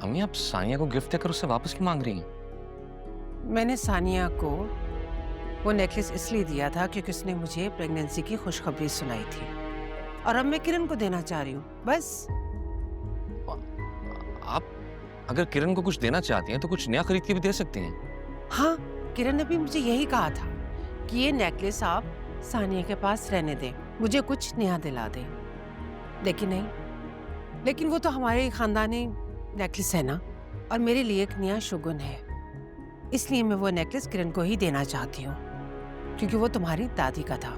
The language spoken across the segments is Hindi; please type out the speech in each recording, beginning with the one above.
अम्मी आप सानिया को गिफ्ट देकर उससे वापस क्यों मांग रही हैं? मैंने सानिया को वो नेकलेस इसलिए दिया था क्योंकि उसने मुझे प्रेगनेंसी की खुशखबरी सुनाई थी और अब मैं किरण को देना चाह रही हूँ, बस। आप अगर किरण को कुछ देना चाहती हैं तो कुछ नया खरीद के भी दे सकती हैं। हाँ, किरण ने भी मुझे यही कहा था कि ये नेकलेस आप सानिया के पास रहने दें, मुझे कुछ नया दिला दें। लेकिन नहीं, लेकिन वो तो हमारे खानदानी नेकलेस है ना, और मेरे लिए एक नया शुगुन है। इसलिए मैं वो नेकलेस किरण को ही देना चाहती हूँ क्योंकि वो तुम्हारी दादी का था।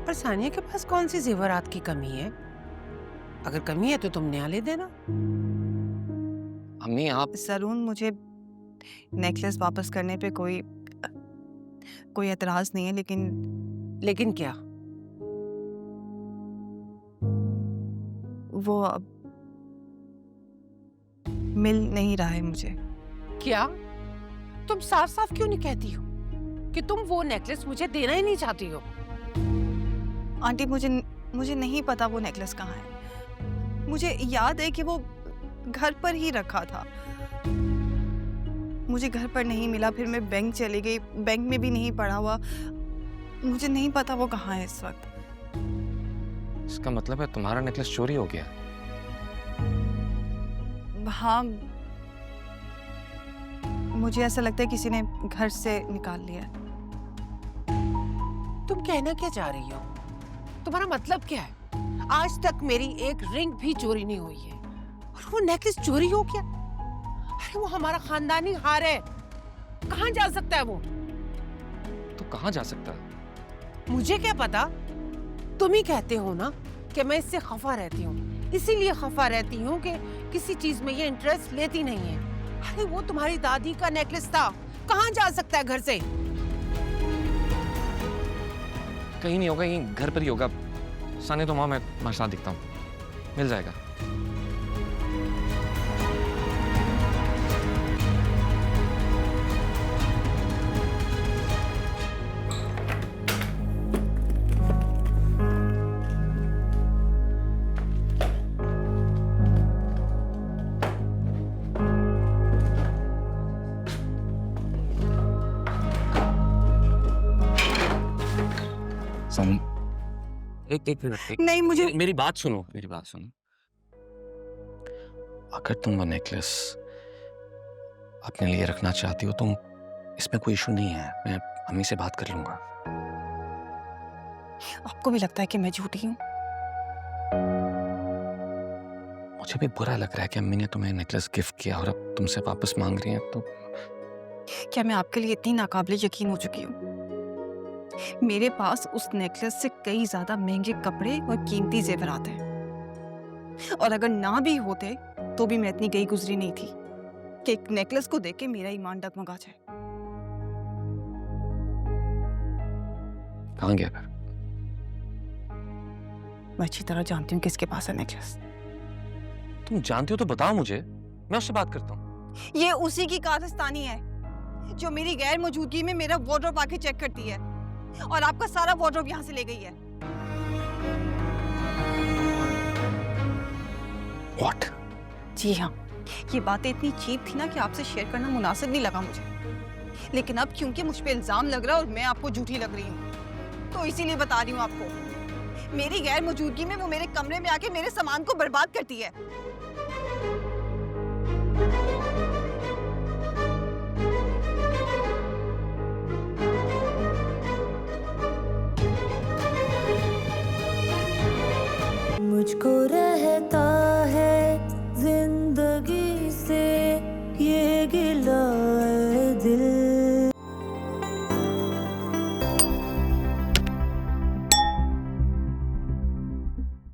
पर सानिया के पास कौन सी जेवरात की कमी है? अगर कमी है तो तुम नया ले देना। अम्मी आप सलून, मुझे नेकलेस वापस करने पे कोई एतराज नहीं है, लेकिन क्या? वो अब मिल नहीं रहा है मुझे। क्या तुम साफ साफ क्यों नहीं कहती हो कि तुम वो नेकलेस मुझे देना ही नहीं चाहती हो? आंटी, मुझे नहीं पता वो नेकलेस कहाँ है। मुझे याद है कि वो घर पर ही रखा था। मुझे घर पर नहीं मिला, फिर मैं बैंक चली गई, बैंक में भी नहीं पड़ा हुआ। मुझे नहीं पता वो कहाँ है इस वक्त। इसका मतलब है तुम्हारा नेकलेस चोरी हो गया? हाँ, मुझे ऐसा लगता है किसी ने घर से निकाल लिया। तुम कहना क्या चाह रही हो? तुम्हारा मतलब क्या है? आज तक मेरी एक रिंग भी चोरी नहीं हुई है और वो नेकलेस चोरी हो गया? अरे वो हमारा खानदानी हार है, कहाँ जा सकता है वो? तो कहाँ जा सकता है? मुझे क्या पता, तुम ही कहते हो ना कि मैं इससे खफा रहती हूँ, इसीलिए खफा रहती हूँ कि किसी चीज में ये इंटरेस्ट लेती नहीं है। अरे वो तुम्हारी दादी का नेकलेस था, कहाँ जा सकता है घर से? कहीं नहीं होगा, यहीं घर पर ही होगा। सानिया तो माँ, मैं तुम्हारे साथ दिखता हूँ, मिल जाएगा। सानी, एक मिनट। नहीं, मुझे मेरी बात सुनो, मेरी बात सुनो। अगर तुम वो नेकलेस अपने लिए रखना चाहती हो तो इसमें कोई इशू नहीं है, मैं अम्मी से बात कर लूंगा। आपको भी लगता है कि मैं झूठी हूँ? मुझे भी बुरा लग रहा है कि अम्मी ने तुम्हें नेकलेस गिफ्ट किया और अब तुमसे वापस मांग रही हैं। तो क्या मैं आपके लिए इतनी नाकाबिले यकीन हो चुकी हूँ? मेरे पास उस नेकलेस से कई ज्यादा महंगे कपड़े और कीमती जेवरात हैं, और अगर ना भी होते तो भी मैं इतनी गई गुजरी नहीं थी कि एक नेकलेस को देख के मेरा ईमान डगमगा जाए। कहाँ गया फिर? मैं अच्छी तरह जानती हूँ किसके पास है नेकलेस। तुम जानती हो तो बताओ मुझे, मैं उससे बात करता हूँ। ये उसी की कारस्तानी है जो मेरी गैर मौजूदगी में मेरा वार्डरोब आके चेक करती है, और आपका सारा वार्डरोब यहाँ से ले गई है। What? जी हाँ, ये बातें इतनी चीप थी ना कि आपसे शेयर करना मुनासिब नहीं लगा मुझे, लेकिन अब क्योंकि मुझ पे इल्जाम लग रहा है और मैं आपको झूठी लग रही हूँ, तो इसीलिए बता रही हूँ आपको। मेरी गैर मौजूदगी में वो मेरे कमरे में आके मेरे सामान को बर्बाद करती है। मुझको रहता